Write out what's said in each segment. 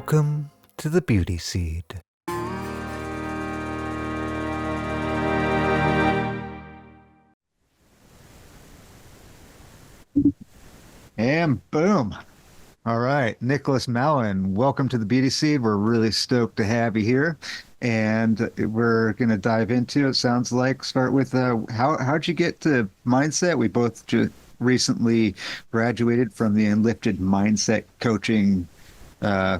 Welcome to the Beauty Seed. And boom. All right, Nicholas Malin, welcome to the Beauty Seed. We're really stoked to have you here. And we're going to dive into it. Sounds like start with how'd you get to mindset? We both just recently graduated from the Enlifted mindset coaching uh,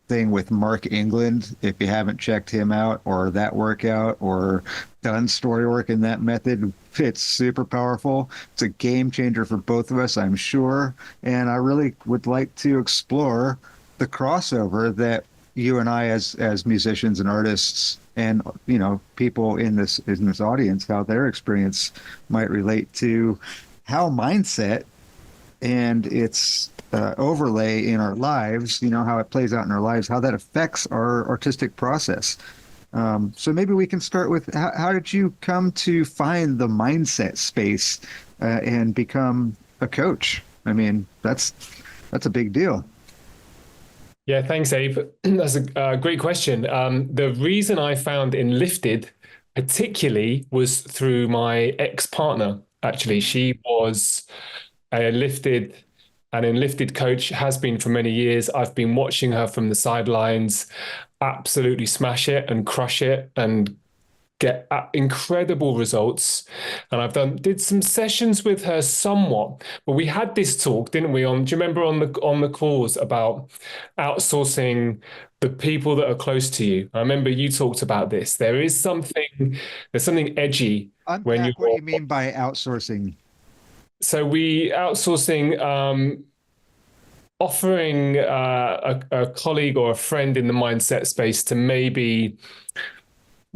thing with Mark England. If you haven't checked him out or that workout or done story work in that method, it's super powerful. It's a game changer for both of us, I'm sure. And I really would like to explore the crossover that you and I as musicians and artists and people in this audience, how their experience might relate to how mindset and its overlay in our lives, how it plays out in our lives, how that affects our artistic process. So maybe we can start with how did you come to find the mindset space and become a coach? I mean, that's a big deal. Yeah, thanks, Abe. That's a great question. The reason I found Enlifted particularly was through my ex-partner. Actually, she was a lifted an Enlifted coach, has been for many years. I've been watching her from the sidelines absolutely smash it and crush it and get incredible results. And did some sessions with her somewhat, but we had this talk, didn't we? Do you remember on the calls about outsourcing the people that are close to you? I remember you talked about this. There's something edgy when Unpack what you're you mean by outsourcing. so we outsourcing offering a colleague or a friend in the mindset space to maybe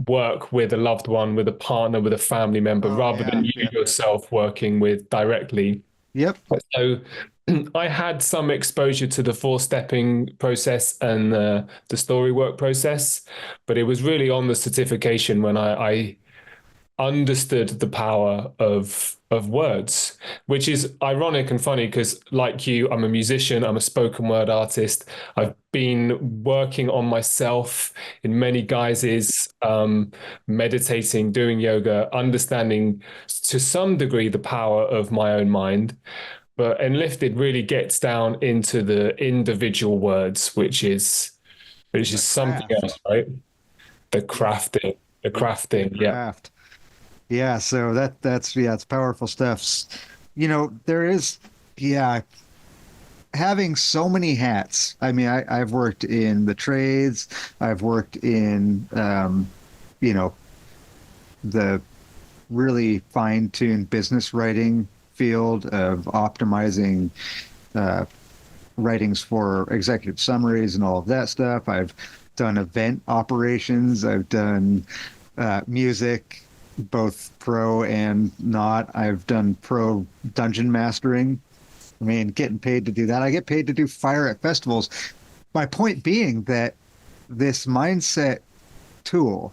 work with a loved one, with a partner, with a family member, Oh rather yeah, than you yeah. yourself working with directly. Yep. So I had some exposure to the four-stepping process and the story work process, but it was really on the certification when I understood the power of words, which is ironic and funny because, like you, I'm a musician, I'm a spoken word artist. I've been working on myself in many guises, meditating, doing yoga, understanding to some degree the power of my own mind. But Enlifted really gets down into the individual words, which is The something else, craft. right? The Yeah. crafting, the The crafting, yeah. craft. Yeah, so that's yeah, it's powerful stuff. There is yeah, having so many hats. I mean, I've worked in the trades, I've worked in you know, the really fine-tuned business writing field of optimizing uh writings for executive summaries and all of that stuff. I've done event operations, I've done music, both pro and not. I've done pro dungeon mastering. I mean, getting paid to do that. I get paid to do fire at festivals. My point being that this mindset tool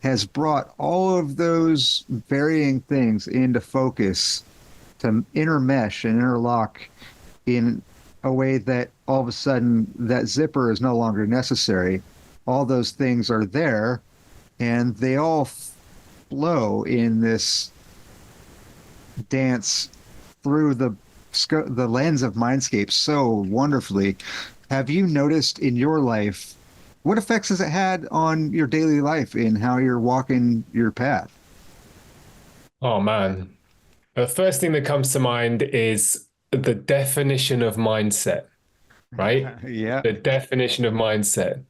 has brought all of those varying things into focus to intermesh and interlock in a way that all of a sudden that zipper is no longer necessary. All those things are there and they all flow in this dance through the lens of mindscape so wonderfully. Have you noticed in your life what effects has it had on your daily life in how you're walking your path? Oh man. The first thing that comes to mind is the definition of mindset, right? Yeah. The definition of mindset.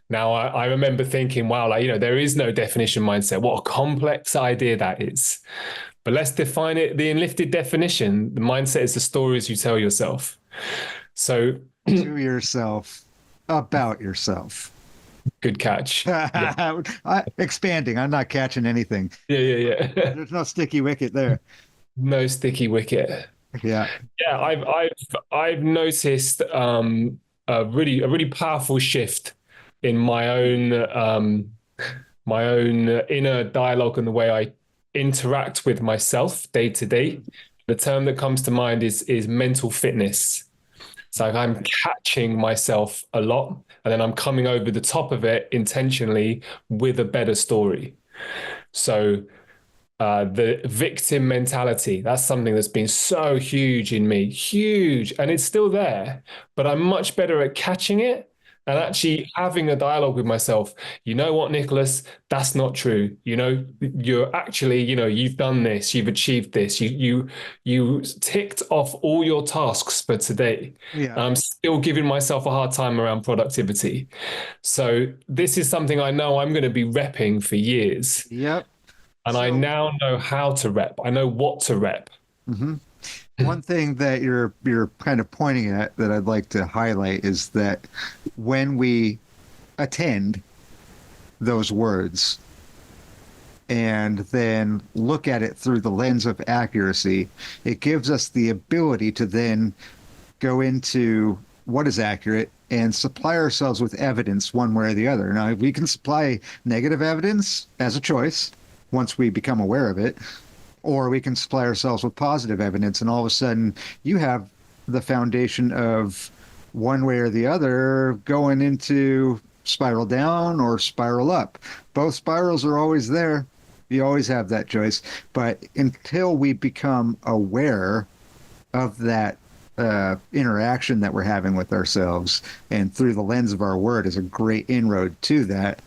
Now, I remember thinking, wow, there is no definition of mindset. What a complex idea that is. But let's define it. The enlifted definition, the mindset is the stories you tell yourself. So, To yourself, about yourself. good catch. Yeah. Expanding. I'm not catching anything. Yeah, yeah, yeah. There's no sticky wicket there. No sticky wicket. Yeah. Yeah, I've noticed a really powerful shift in my own inner dialogue and the way I interact with myself day to day. The term that comes to mind is mental fitness. It's like I'm catching myself a lot, and then I'm coming over the top of it intentionally with a better story. So the victim mentality, that's something that's been so huge in me, huge, and it's still there, but I'm much better at catching it and actually having a dialogue with myself. You know what, Nicholas, that's not true. You're actually, you've done this, you've achieved this, you ticked off all your tasks for today. Yeah. And I'm still giving myself a hard time around productivity. So this is something I know I'm going to be repping for years. Yep. And I So now know how to rep. I know what to rep. mhm. One thing that you're kind of pointing at that I'd like to highlight is that when we attend those words and then look at it through the lens of accuracy, it gives us the ability to then go into what is accurate and supply ourselves with evidence one way or the other. Now, we can supply negative evidence as a choice once we become aware of it, or we can supply ourselves with positive evidence, and all of a sudden you have the foundation of one way or the other going into spiral down or spiral up. Both spirals are always there. You always have that choice. But until we become aware of that interaction that we're having with ourselves, and through the lens of our word is a great inroad to that,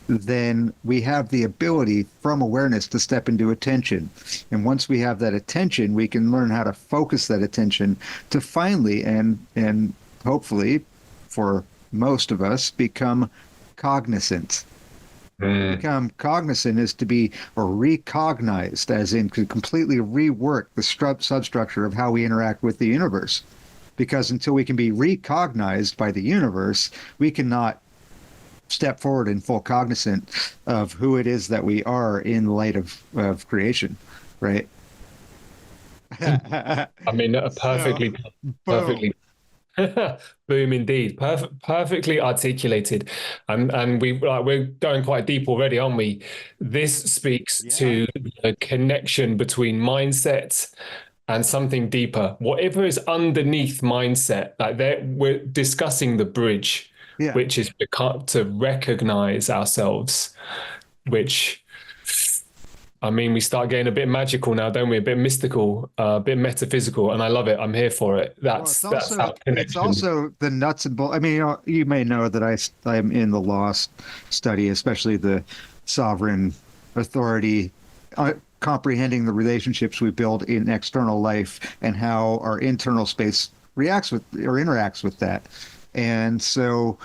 then we have the ability from awareness to step into attention. And once we have that attention, we can learn how to focus that attention to finally and hopefully for most of us become cognizant. Become cognizant is to be or recognized, as in to completely rework the substructure of how we interact with the universe. Because until we can be recognized by the universe, we cannot step forward in full cognizant of who it is that we are in light of creation, right? I mean, So, boom. perfectly, boom, indeed, perfectly articulated, and we're going quite deep already, aren't we? This speaks Yeah. to the connection between mindset and something deeper, whatever is underneath mindset. Like we're discussing the bridge, Yeah. which is to recognize ourselves, which, I mean, we start getting a bit magical now, don't we? A bit mystical, a bit metaphysical, and I love it. I'm here for it. Well, That's our it's connection. also the nuts and bolts. I mean, you may know that I'm in the law study, especially the sovereign authority, comprehending the relationships we build in external life and how our internal space reacts with or interacts with that. And so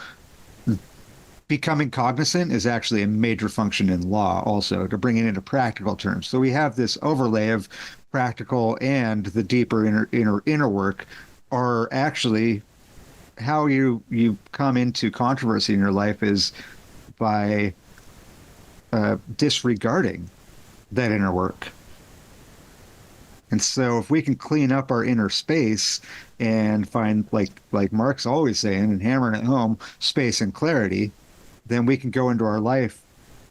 becoming cognizant is actually a major function in law also, to bring it into practical terms. So we have this overlay of practical and the deeper inner work are actually how you come into controversy in your life is by disregarding that inner work. And so if we can clean up our inner space and find, like Mark's always saying and hammering it home, space and clarity, then we can go into our life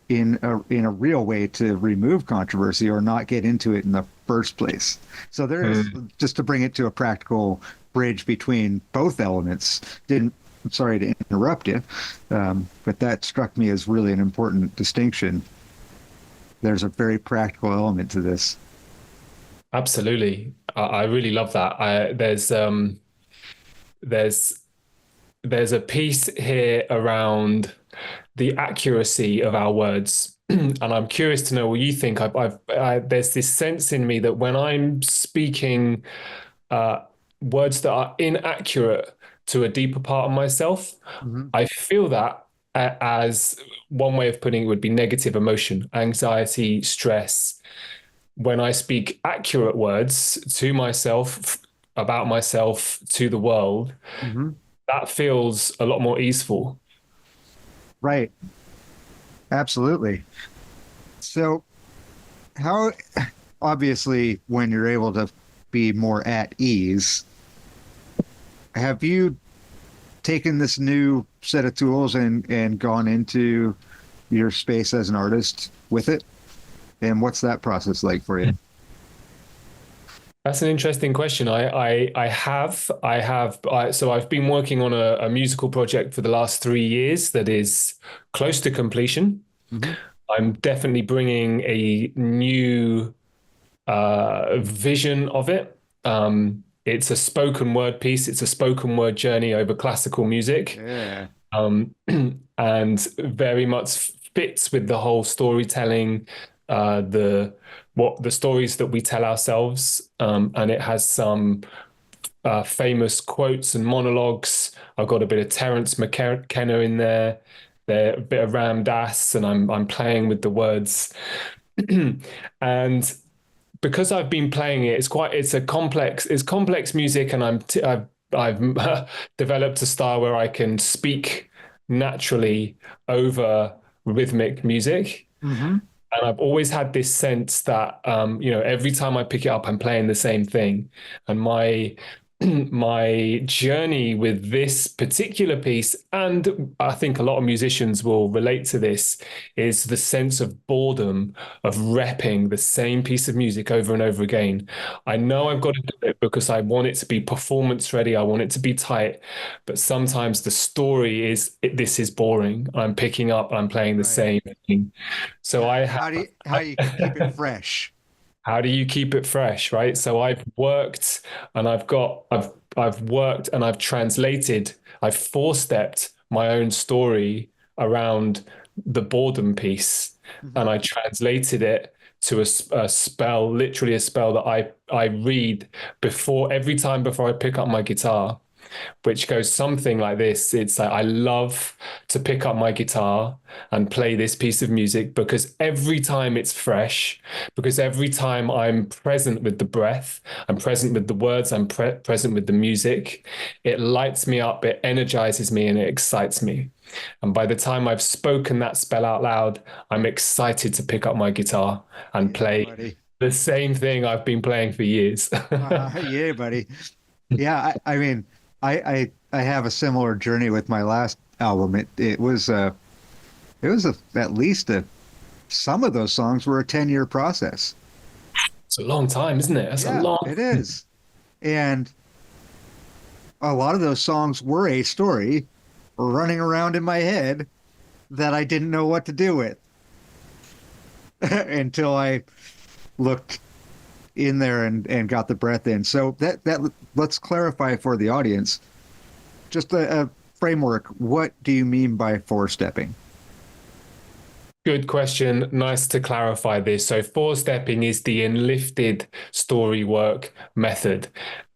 in a real way to remove controversy or not get into it in the first place. So there is, just to bring it to a practical bridge between both elements. I'm sorry to interrupt you, but that struck me as really an important distinction. There's a very practical element to this. Absolutely, I really love that. There's a piece here around the accuracy of our words. And I'm curious to know what you think. There's this sense in me that when I'm speaking words that are inaccurate to a deeper part of myself, Mm-hmm. I feel that as one way of putting it would be negative emotion, anxiety, stress. When I speak accurate words to myself, about myself, to the world, Mm-hmm. that feels a lot more easeful. Right. Absolutely. So how, obviously, when you're able to be more at ease, have you taken this new set of tools and gone into your space as an artist with it? And what's that process like for you? That's an interesting question. So I've been working on a musical project for the last 3 years that is close to completion. Hmm. I'm definitely bringing a new vision of it. It's a spoken word piece. It's a spoken word journey over classical music, Yeah. um, and very much fits with the whole storytelling, the what the stories that we tell ourselves, and it has some famous quotes and monologues. I've got a bit of Terence McKenna in there. There a bit of Ram Dass, and I'm playing with the words. And because I've been playing it, it's complex music, and I've developed a style where I can speak naturally over rhythmic music. Hmm. And I've always had this sense that every time I pick it up, I'm playing the same thing. And my my journey with this particular piece, and I think a lot of musicians will relate to this, is the sense of boredom of repping the same piece of music over and over again. I know I've got to do it because I want it to be performance ready. I want it to be tight, but sometimes the story this is boring. I'm picking up, I'm playing the Right. same thing. So I have. How do you keep it fresh? How do you keep it fresh, right? So I've worked and I've worked and I've translated, I've four-stepped my own story around the boredom piece, and Hmm. I translated it to a spell, literally a spell that I read before every time before I pick up my guitar, which goes something like this. It's like, I love to pick up my guitar and play this piece of music because every time it's fresh, because every time I'm present with the breath, I'm present with the words, I'm present with the music, it lights me up, it energizes me, and it excites me. And by the time I've spoken that spell out loud, I'm excited to pick up my guitar and Yeah, play buddy. the same thing I've been playing for years. Yeah, buddy. Yeah, I mean, I have a similar journey with my last album. It was at least some of those songs were a 10-year process. It's a long time, isn't it? That's a Yeah, long. it is. And a lot of those songs were a story running around in my head that I didn't know what to do with until I looked in there and got the breath in. So that let's clarify for the audience just a framework. What do you mean by four stepping? Good question. Nice to clarify this. So, four stepping is the Enlifted story work method.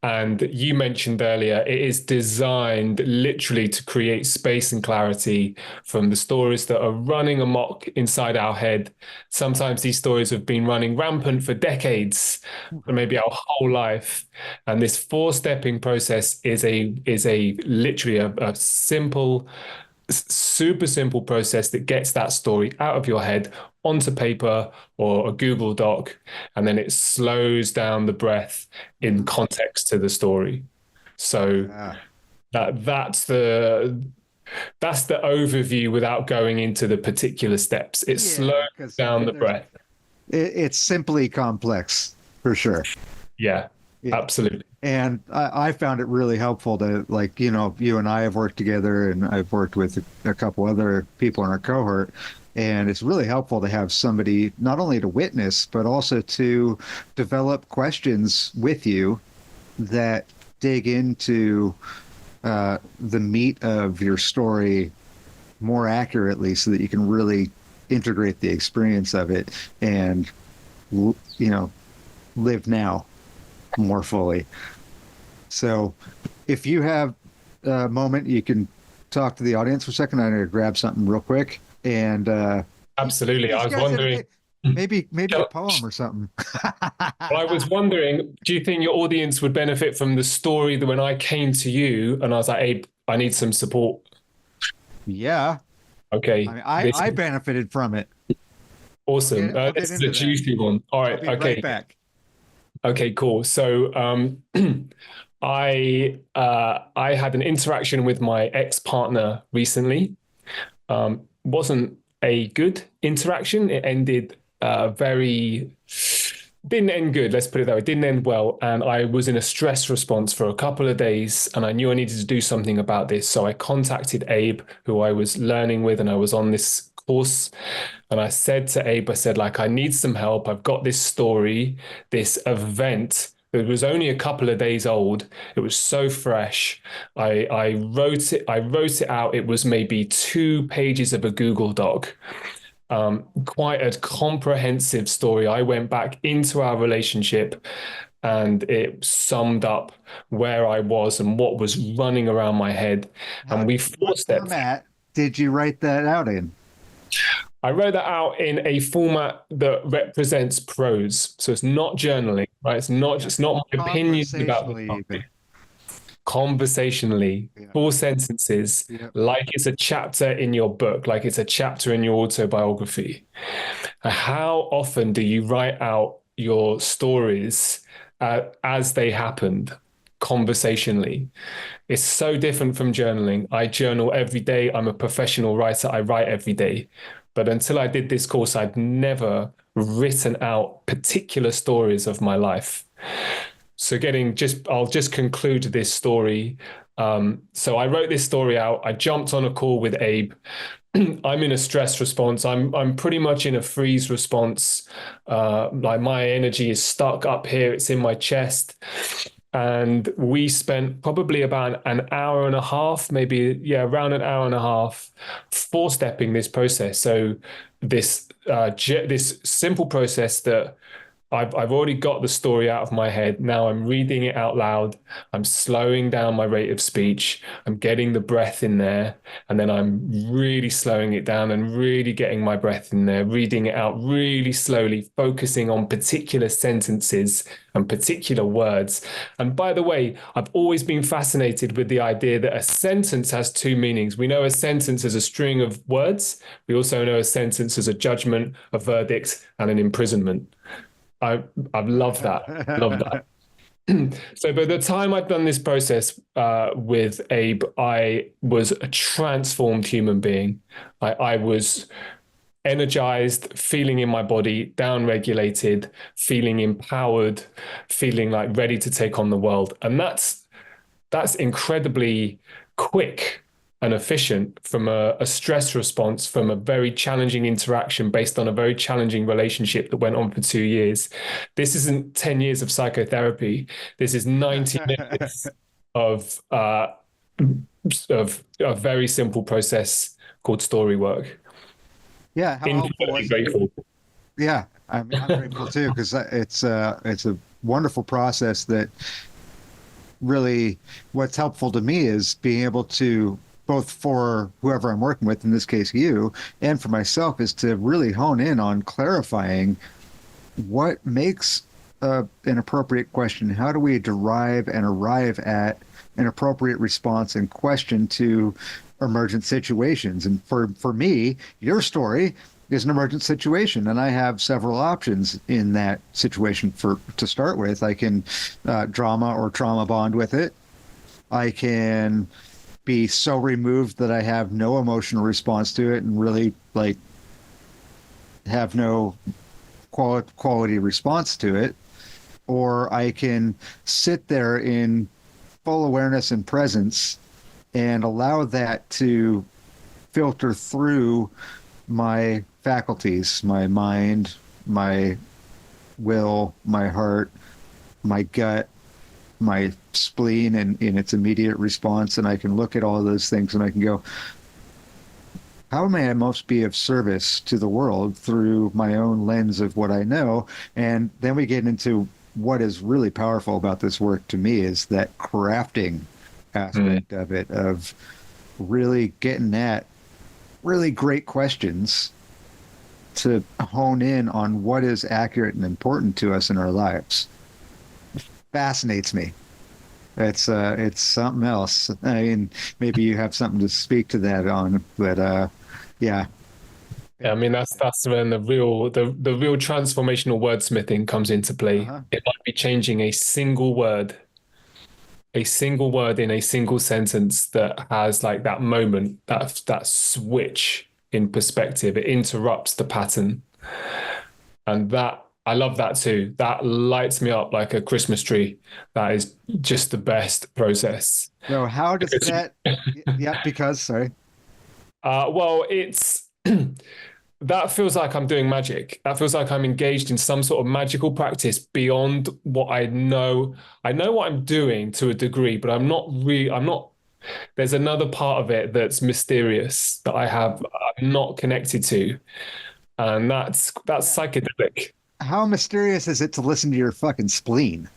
And you mentioned earlier, it is designed literally to create space and clarity from the stories that are running amok inside our head. Sometimes these stories have been running rampant for decades, or maybe our whole life. And this four stepping process is a literally a simple, super simple process that gets that story out of your head onto paper or a Google Doc, and then it slows down the breath in Mhm. context to the story. So Yeah, that's the overview without going into the particular steps. It slows yeah, because down the there's breath. it's simply complex for sure. Yeah, Yeah. absolutely. And I found it really helpful to, like, you and I have worked together, and I've worked with a couple other people in our cohort. And it's really helpful to have somebody not only to witness, but also to develop questions with you that dig into the meat of your story more accurately so that you can really integrate the experience of it and, you know, live now more fully. So if you have a moment, you can talk to the audience for a second. I'm going to grab something real quick. And Absolutely. I these was guys, wondering. maybe a poem or something. Well, I was wondering, do you think your audience would benefit from the story that when I came to you and I was like, Abe, I need some support? Yeah. I Okay, mean, this I is benefited from it. awesome. I'll This get is a into that. juicy one. All I'll right, be right okay, back. okay, cool. So, I had an interaction with my ex-partner recently. Wasn't a good interaction. It ended very didn't end good. Let's put it that way. It didn't end well. And I was in a stress response for a couple of days and I knew I needed to do something about this. So I contacted Abe, who I was learning with, and I was on this course. And I said to Abe, I said, like, I need some help. I've got this story, this event. It was only a couple of days old. It was so fresh. I wrote it. I wrote it out. It was maybe 2 pages of a Google Doc. Quite a comprehensive story. I went back into our relationship and it summed up where I was and what was running around my head. And we What four-stepped. format did you write that out in? I wrote that out in a format that represents prose. So it's not journaling, right? It's not my opinions about the Conversationally, topic. even. Conversationally, Yeah. 4 sentences, Yeah. like it's a chapter in your book, like it's a chapter in your autobiography. How often do you write out your stories as they happened, conversationally? It's so different from journaling. I journal every day. I'm a professional writer. I write every day. But until I did this course, I'd never written out particular stories of my life. So I'll just conclude this story. So I wrote this story out. I jumped on a call with Abe. I'm in a stress response. I'm pretty much in a freeze response. Like my energy is stuck up here. It's in my chest. And we spent probably about an hour and a half, maybe, yeah, around an hour and a half, four-stepping this process. So this simple process that I've already got the story out of my head. Now I'm reading it out loud. I'm slowing down my rate of speech. I'm getting the breath in there. And then I'm really slowing it down and really getting my breath in there, reading it out really slowly, focusing on particular sentences and particular words. And by the way, I've always been fascinated with the idea that a sentence has two meanings. We know a sentence as a string of words. We also know a sentence as a judgment, a verdict, and an imprisonment. I've loved that. Love that. So by the time I'd done this process with Abe, I was a transformed human being. I was energized, feeling in my body, down-regulated, feeling empowered, feeling like ready to take on the world. And that's incredibly quick and efficient from a stress response from a very challenging interaction based on a very challenging relationship that went on for 2 years. This isn't 10 years of psychotherapy. This is 90 minutes of a very simple process called story work. Yeah, how helpful Incredibly was grateful. Yeah, I'm grateful too because it's a wonderful process that really what's helpful to me is being able to both for whoever I'm working with, in this case you, and for myself, is to really hone in on clarifying what makes an appropriate question. How do we derive and arrive at an appropriate response and question to emergent situations? And for me, your story is an emergent situation, and I have several options in that situation. To start with, I can drama or trauma bond with it. I can be so removed that I have no emotional response to it and really like have no quality response to it. Or I can sit there in full awareness and presence and allow that to filter through my faculties, my mind, my will, my heart, my gut, my spleen in its immediate response. And I can look at all those things and I can go, how may I most be of service to the world through my own lens of what I know? And then we get into what is really powerful about this work to me is that crafting aspect of it, of really getting at really great questions to hone in on what is accurate and important to us in our lives. Fascinates me. It's something else. I mean, maybe you have something to speak to that on, but yeah. Yeah, I mean that's when the real transformational wordsmithing comes into play. It might be changing a single word in a single sentence that has like that moment, that switch in perspective. It interrupts the pattern, and I love that too. That lights me up like a Christmas tree. That is just the best process. So how does Because that? Yeah, because sorry. well, it's that feels like I'm doing magic. That feels like I'm engaged in some sort of magical practice beyond what I know. I know what I'm doing to a degree, but I'm not, there's another part of it that's mysterious that I'm not connected to. And that's Yeah. psychedelic. How mysterious is it to listen to your fucking spleen,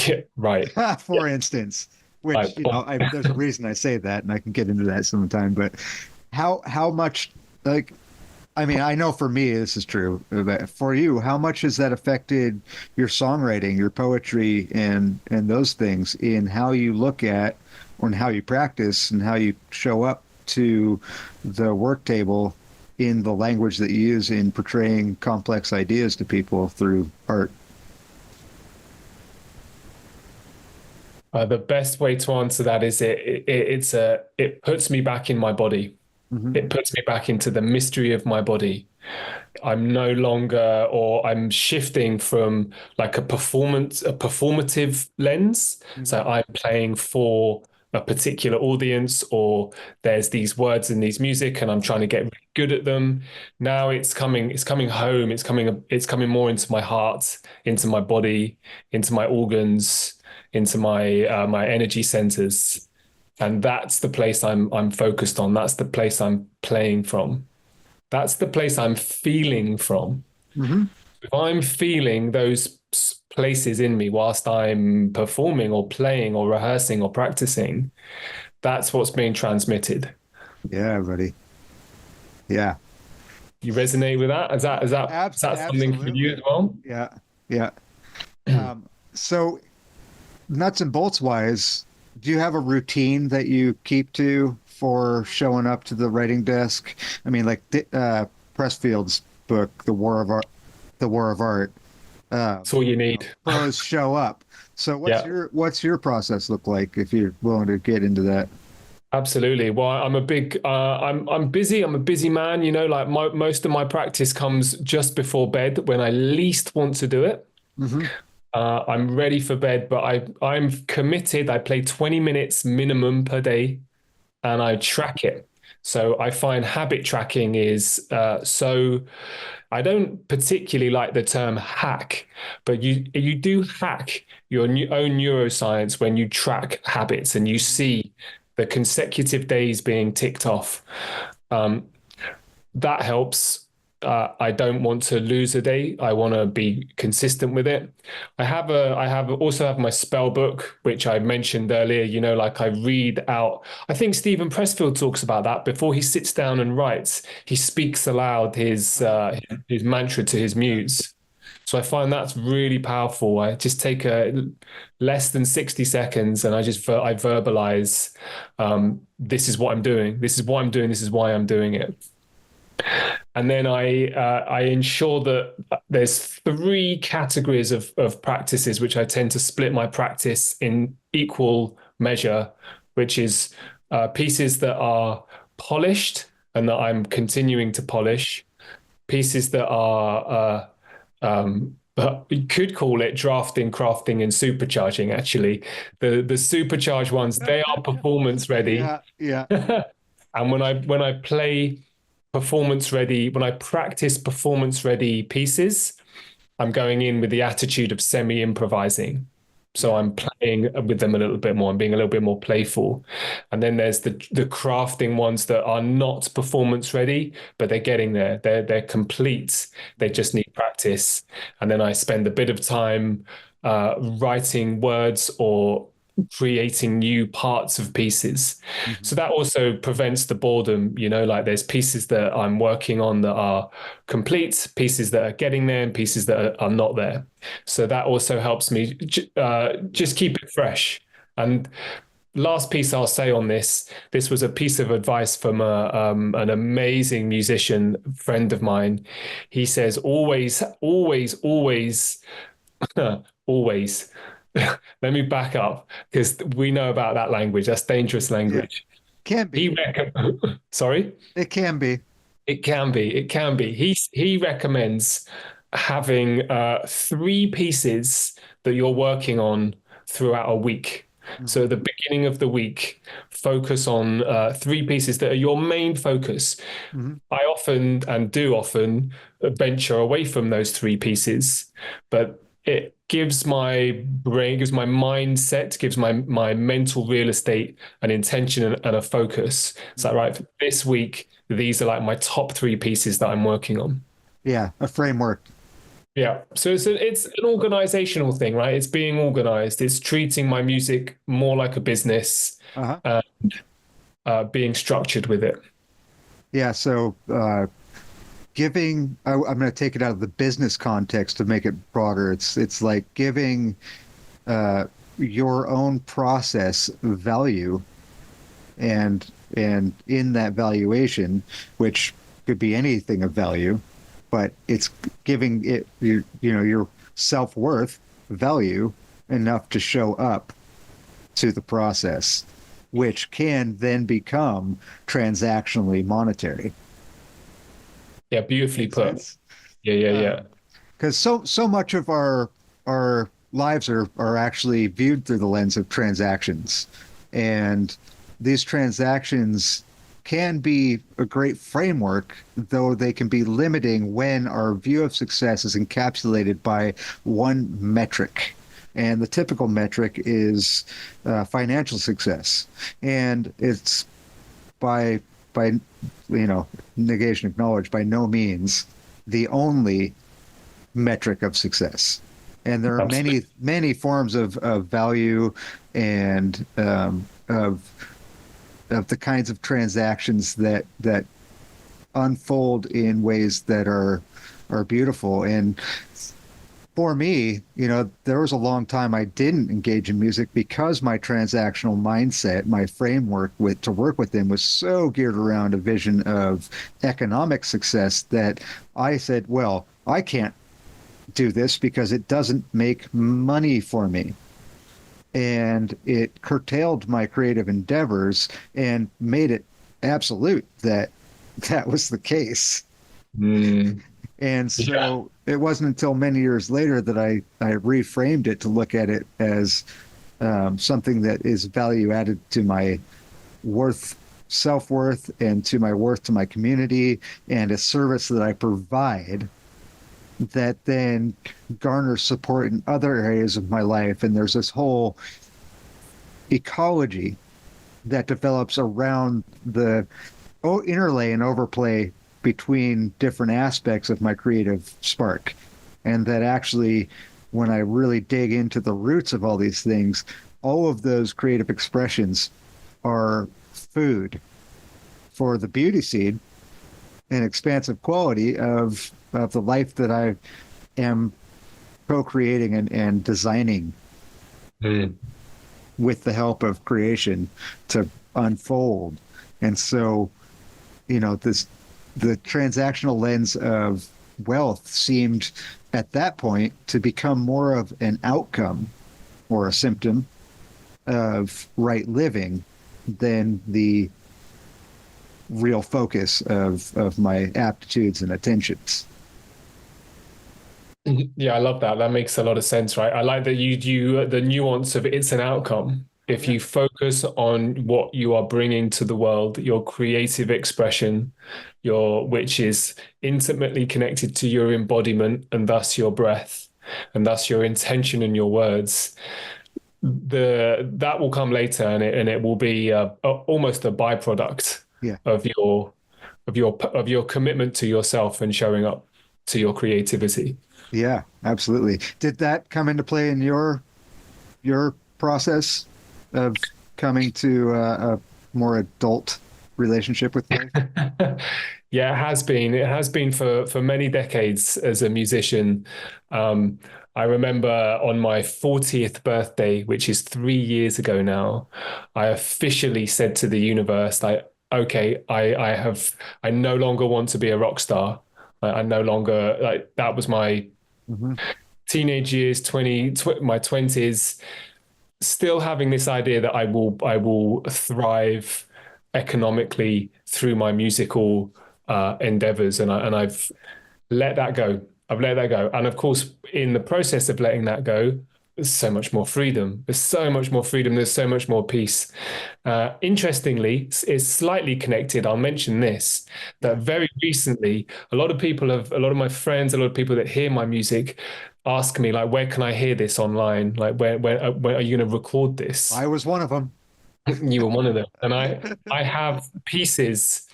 Yeah, right. Yeah, for instance? Which right. there's a reason I say that, and I can get into that sometime. But how much like I mean, I know for me this is true, but for you, how much has that affected your songwriting, your poetry, and those things in how you look at or in how you practice and how you show up to the work table in the language that you use in portraying complex ideas to people through art? The best way to answer that is it puts me back in my body. Hmm. It puts me back into the mystery of my body. I'm no longer, or I'm shifting from like a performative lens. Hmm. So I'm playing for a particular audience, or there's these words in these music, and I'm trying to get really good at them. Now it's coming home. It's coming more into my heart, into my body, into my organs, into my energy centers, and that's the place I'm focused on. That's the place I'm playing from. That's the place I'm feeling from. Hmm. If I'm feeling those places in me whilst I'm performing or playing or rehearsing or practicing, that's what's being transmitted. Yeah, buddy. Yeah. You resonate with that? Is that something for you as Absolutely. well? Yeah. Yeah. So nuts and bolts wise, do you have a routine that you keep to for showing up to the writing desk? I mean, like Pressfield's book, The War of Art. It's all you need. Pros show up. So Yeah. what's your process look like if you're willing to get into that? Absolutely. Well, I'm busy. I'm a busy man. Like most of my practice comes just before bed when I least want to do it. Hmm. I'm ready for bed, but I'm committed. I play 20 minutes minimum per day, and I track it. So I find habit tracking is so. I don't particularly like the term hack, but you do hack your own neuroscience when you track habits and you see the consecutive days being ticked off. Um, that helps. I don't want to lose a day. I want to be consistent with it. I also have my spell book, which I mentioned earlier. Like I read out. I think Stephen Pressfield talks about that before he sits down and writes. He speaks aloud his mantra to his Yeah. muse. So I find that's really powerful. I just take a less than 60 seconds and I verbalize, this is what I'm doing. This is what I'm doing. This is why I'm doing it. And then I ensure that there's three categories of practices which I tend to split my practice in equal measure, which is pieces that are polished and that I'm continuing to polish, pieces that are but you could call it drafting, crafting, and supercharging. Actually, the supercharged ones, they are performance ready. Yeah, yeah. And when I play performance ready, when I practice performance ready pieces, I'm going in with the attitude of semi improvising. So Yeah. I'm playing with them a little bit more. I'm being a little bit more playful. And then there's the crafting ones that are not performance ready, but they're getting there. They're complete. They just need practice. And then I spend a bit of time writing words or creating new parts of pieces. So Mhm. that also prevents the boredom, like there's pieces that I'm working on that are complete, pieces that are getting there, and pieces that are not there. So that also helps me just keep it fresh. And last piece I'll say on this was a piece of advice from an amazing musician friend of mine. He says, always, always, always, always. Let me back up because we know about that language. That's dangerous Yeah. language. Can be. Sorry? It can be. It can be. It can be. He recommends having three pieces that you're working on throughout a week. So at the beginning of the week, focus on three pieces that are your main focus. Mhm. I often and do often venture away from those three pieces, but it gives my brain, gives my mindset, gives my mental real estate an intention and a focus. It's like, right, for this week, these are like my top three pieces that I'm working on. Yeah, a framework. Yeah. So it's an organizational thing, right? It's being organized. It's treating my music more like a business, Uh-huh. uh, being structured with it. Yeah, so I'm going to take it out of the business context to make it broader. It's like giving your own process value, and in that valuation, which could be anything of value, but it's giving it your self-worth value enough to show up to the process, which can then become transactionally monetary. Yeah, beautifully Makes put. sense. Yeah, yeah, yeah. Because so much of our lives are actually viewed through the lens of transactions, and these transactions can be a great framework, though they can be limiting when our view of success is encapsulated by one metric. And the typical metric is financial success, and it's by negation acknowledged, by no means the only metric of success. And there are Absolutely. many forms of value, and of the kinds of transactions that unfold in ways that are beautiful. And for me, there was a long time I didn't engage in music because my transactional mindset, my framework to work within, was so geared around a vision of economic success that I said, well, I can't do this because it doesn't make money for me. And it curtailed my creative endeavors and made it absolute that that was the case. Mm, And yeah. so it wasn't until many years later that I reframed it to look at it as something that is value added to my worth, self worth, and to my worth to my community, and a service that I provide that then garners support in other areas of my life. And there's this whole ecology that develops around the interlay and overplay between different aspects of my creative spark. And that actually, when I really dig into the roots of all these things, all of those creative expressions are food for the beauty seed and expansive quality of the life that I am co-creating and designing Mm. with the help of creation to unfold. And so, this the transactional lens of wealth seemed at that point to become more of an outcome or a symptom of right living than the real focus of my aptitudes and attentions. Yeah, I love that. That makes a lot of sense, right? I like that you the nuance of it's an outcome. If Yeah. you focus on what you are bringing to the world, your creative expression, which is intimately connected to your embodiment and thus your breath, and thus your intention and your words, that will come later, and it will be almost a byproduct Yeah. of your commitment to yourself and showing up to your creativity. Yeah, absolutely. Did that come into play in your process of coming to a more adult relationship with life? Yeah, it has been. It has been for many decades as a musician. Um, I remember on my 40th birthday, which is 3 years ago now, I officially said to the universe, like, okay, I no longer want to be a rock star. I no longer like that was my Hmm. teenage years, my 20s, still having this idea that I will thrive economically through my musical endeavors, and I've let that go. I've let that go. And of course, in the process of letting that go, there's so much more freedom. There's so much more freedom. There's so much more peace. Interestingly, it's slightly connected. I'll mention this, that very recently, a lot of my friends, a lot of people that hear my music ask me, like, where can I hear this online? Like, where are you going to record this? I was one of them. You were one of them. And I have pieces.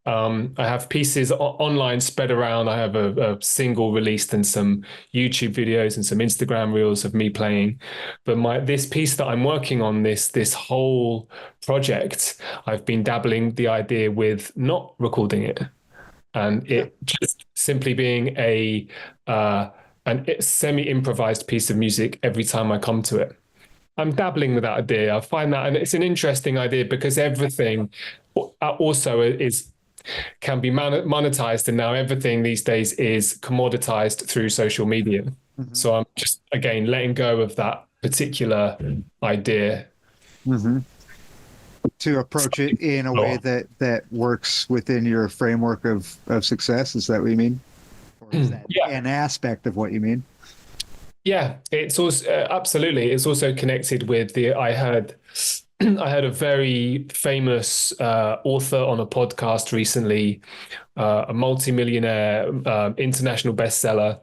I have pieces online spread around. I have a single released and some YouTube videos and some Instagram reels of me playing. But this piece that I'm working on, this whole project, I've been dabbling the idea with not recording it, and it just simply being an semi-improvised piece of music every time I come to it. I'm dabbling with that idea. I find that, and it's an interesting idea because everything also can be monetized, and now everything these days is commoditized through social media. Mm-hmm. So I'm just again letting go of that particular idea. Mm-hmm. To approach it in a way that works within your framework of success. Is that what you mean? Or is that an aspect of what you mean? Yeah, it's also absolutely. It's also connected with I heard a very famous author on a podcast recently, a multimillionaire, international bestseller,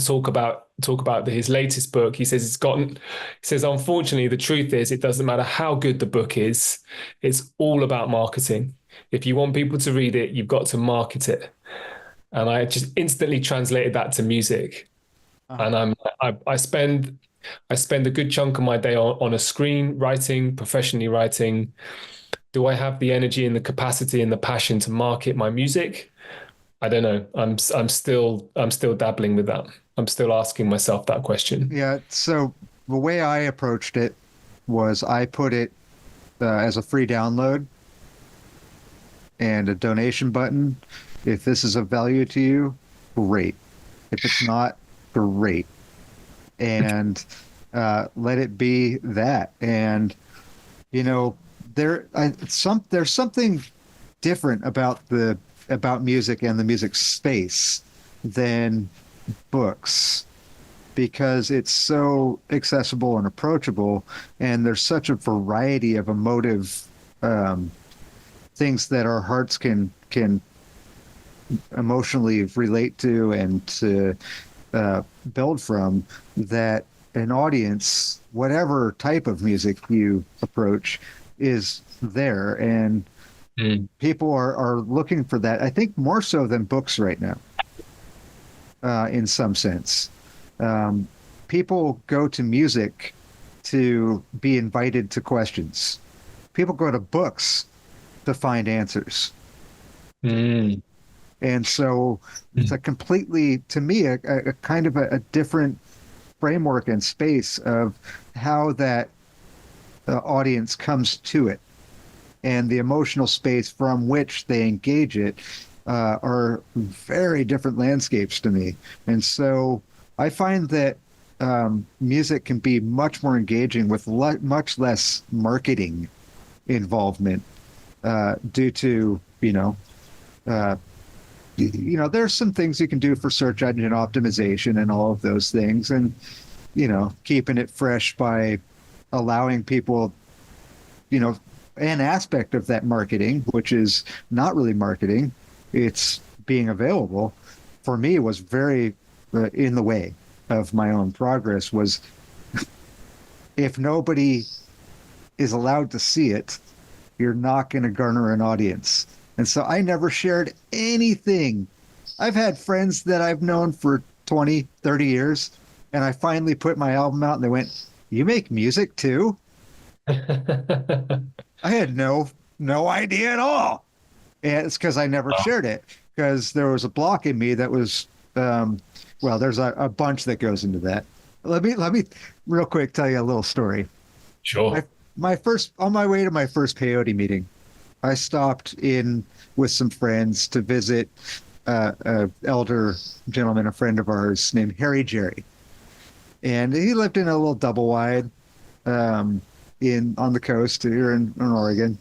talk about his latest book. He says unfortunately the truth is it doesn't matter how good the book is, it's all about marketing. If you want people to read it, you've got to market it. And I just instantly translated that to music. And I spend a good chunk of my day on a screen writing, professionally writing. Do I have the energy and the capacity and the passion to market my music? I don't know. I'm still dabbling with that. I'm still asking myself that question. Yeah. So the way I approached it was I put it as a free download and a donation button. If this is of value to you, great. If it's not, great. And let it be that. And there's something different about music and the music space than books, because it's so accessible and approachable, and there's such a variety of emotive things that our hearts can emotionally relate to and to build from, that an audience, whatever type of music you approach, is there. And people are looking for that, I think, more so than books right now, in some sense. People go to music to be invited to questions. People go to books to find answers. And so it's a completely, to me, a kind of a different framework and space of how that audience comes to it, and the emotional space from which they engage it are very different landscapes to me. And so I find that music can be much more engaging with much less marketing involvement due to, there's some things you can do for search engine optimization and all of those things, and keeping it fresh by allowing people, an aspect of that marketing, which is not really marketing, it's being available, for me was very in the way of my own progress. Was if nobody is allowed to see it, you're not going to garner an audience. And so I never shared anything. I've had friends that I've known for 20, 30 years, and I finally put my album out and they went, "You make music too?" I had no idea at all. And it's because I never shared it, because there was a block in me that was, there's a bunch that goes into that. Let me real quick tell you a little story. Sure. On my way to my first peyote meeting, I stopped in with some friends to visit an elder gentleman, a friend of ours named Harry Jerry. And he lived in a little double wide on the coast here in Oregon.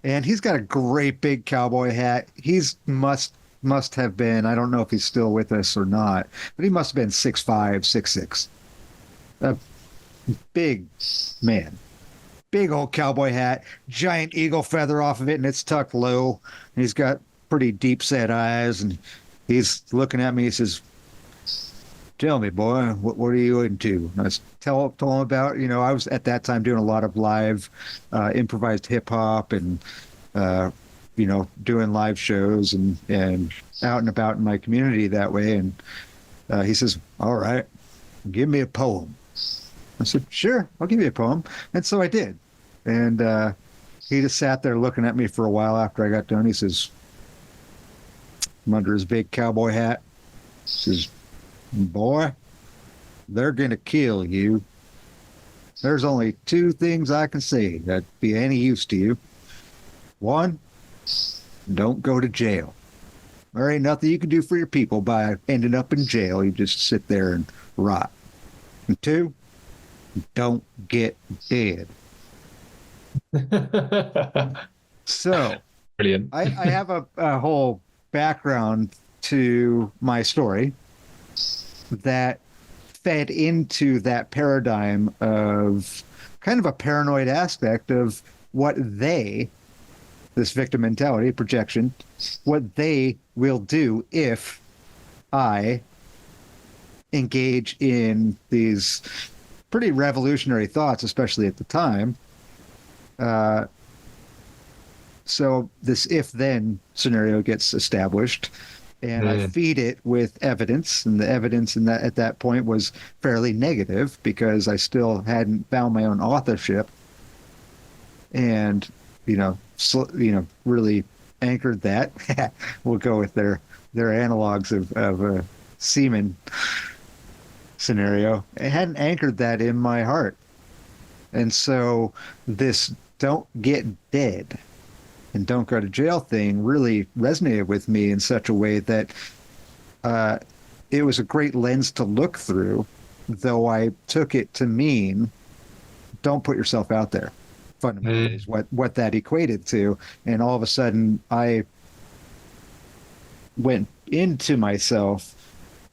And he's got a great big cowboy hat. He must must have been, I don't know if he's still with us or not, but he must have been 6'5", 6'6". A big man. Big old cowboy hat, giant eagle feather off of it, and it's tucked low. He's got pretty deep set eyes, and he's looking at me. He says, "Tell me, boy, what are you into?" And told him about, I was at that time doing a lot of live improvised hip hop and, doing live shows and out and about in my community that way. And he says, "All right, give me a poem." I said, "Sure, I'll give you a poem." And so I did. And he just sat there looking at me for a while after I got done. He says, from under his big cowboy hat, he says, "Boy, they're going to kill you. There's only two things I can say that'd be any use to you. One, don't go to jail. There ain't nothing you can do for your people by ending up in jail. You just sit there and rot. And two, don't get dead." So Brilliant. I have a whole background to my story that fed into that paradigm of kind of a paranoid aspect of what this victim mentality, projection, what they will do if I engage in these pretty revolutionary thoughts, especially at the time. So this if-then scenario gets established, and I feed it with evidence, and the evidence at that point was fairly negative because I still hadn't found my own authorship, and really anchored that. We'll go with their analogs of a semen scenario. I hadn't anchored that in my heart, and so this "don't get dead" and "don't go to jail" thing really resonated with me in such a way that it was a great lens to look through, though I took it to mean don't put yourself out there. Fundamentally is what that equated to. And all of a sudden I went into myself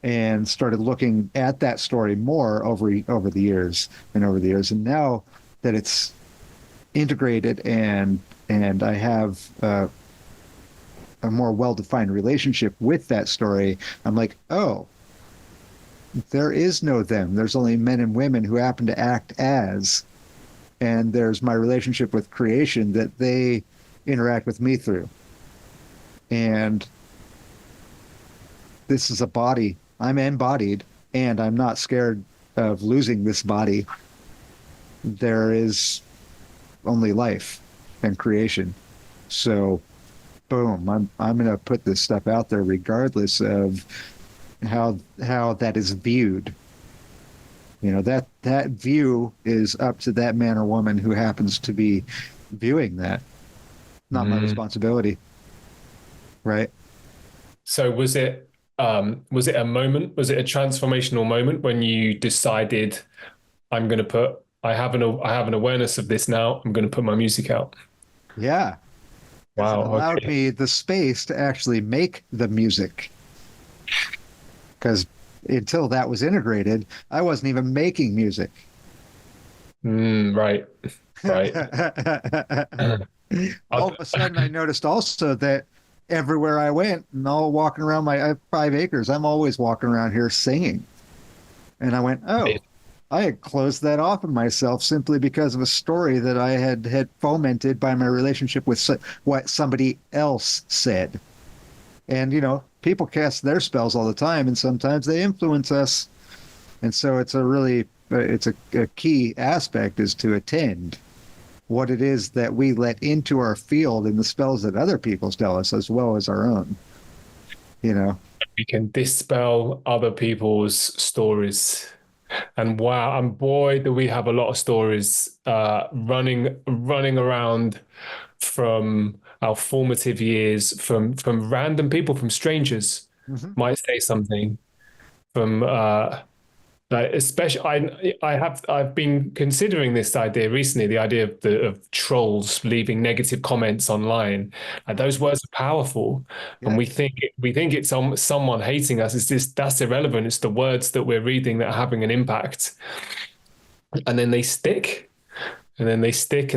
and started looking at that story more over the years. And now that it's integrated and I have a more well-defined relationship with that story, I'm like, oh, there is no them. There's only men and women who happen to act as, and there's my relationship with creation that they interact with me through. And this is a body. I'm embodied, and I'm not scared of losing this body. There is only life and creation. So, boom, I'm going to put this stuff out there regardless of how that is viewed. That view is up to that man or woman who happens to be viewing that. Not my responsibility. Right? So was it a moment? Was it a transformational moment when you decided, I have an awareness of this now. I'm going to put my music out. Yeah. Wow. It allowed Okay. me the space to actually make the music. Because until that was integrated, I wasn't even making music. Right. Right. All of a sudden, I noticed also that everywhere I went, and all walking around I have 5 acres, I'm always walking around here singing. And I went, oh, I had closed that off of myself simply because of a story that I had fomented by my relationship with what somebody else said. And, people cast their spells all the time, and sometimes they influence us. And so it's a key aspect is to attend what it is that we let into our field and the spells that other people tell us as well as our own. We can dispel other people's stories. And wow, and boy, do we have a lot of stories running around from our formative years, from random people, from strangers Mm-hmm. might say something, from Like especially, I've been considering this idea recently, the idea of of trolls leaving negative comments online. And those words are powerful, and Yeah. we think it's someone hating us. It's just that's irrelevant. It's the words that we're reading that are having an impact, and then they stick, and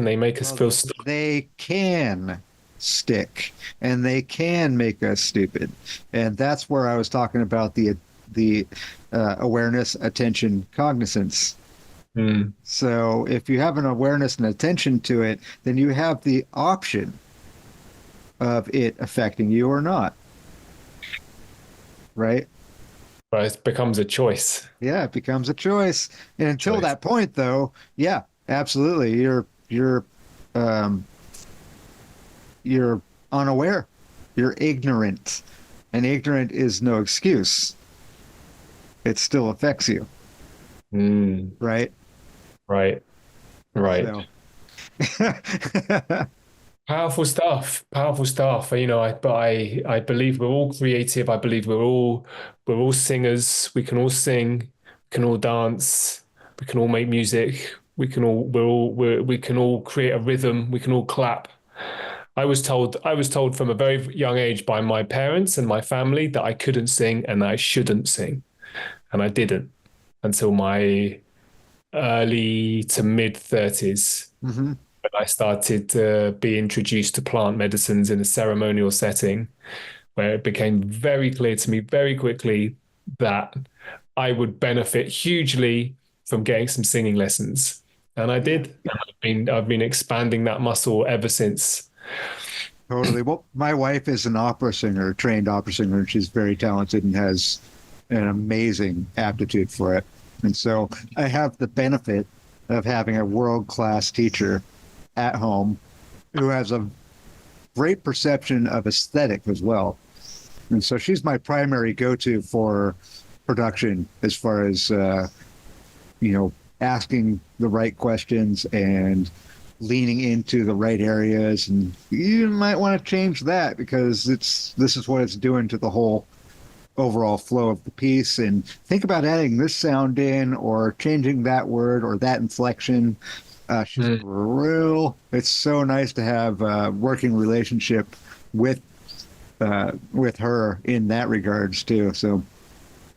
they make us Well, feel stuck. they can stick and they can make us stupid. And that's where I was talking about the awareness, attention, cognizance. Mm, So if you have an awareness and attention to it, then you have the option of it affecting you or not, right? but it becomes a choice. Yeah, it becomes a choice. And until Choice. that point, though, yeah, absolutely, um, you're unaware, you're ignorant, and ignorant is no excuse. It still affects you, Mm, right? right, right. So, Powerful stuff. Powerful stuff. You know, I believe we're all creative. I believe we're all singers. We can all sing. We can all dance. We can all make music. We can all create a rhythm. We can all clap. I was told from a very young age by my parents and my family that I couldn't sing and that I shouldn't sing, and I didn't until my early to mid 30s mhm. when I started to be introduced to plant medicines in a ceremonial setting, where it became very clear to me very quickly that I would benefit hugely from getting some singing lessons. And I Yeah, did. I've been expanding that muscle ever since. totally. Well, my wife is an opera singer, trained opera singer, and she's very talented and has an amazing aptitude for it. And so I have the benefit of having a world-class teacher at home who has a great perception of aesthetic as well. And so she's my primary go-to for production as far as asking the right questions and leaning into the right areas. And you might want to change that because this is what it's doing to the whole overall flow of the piece. And think about adding this sound in or changing that word or that inflection. She's Mm. real. It's so nice to have a working relationship with with her in that regards too. So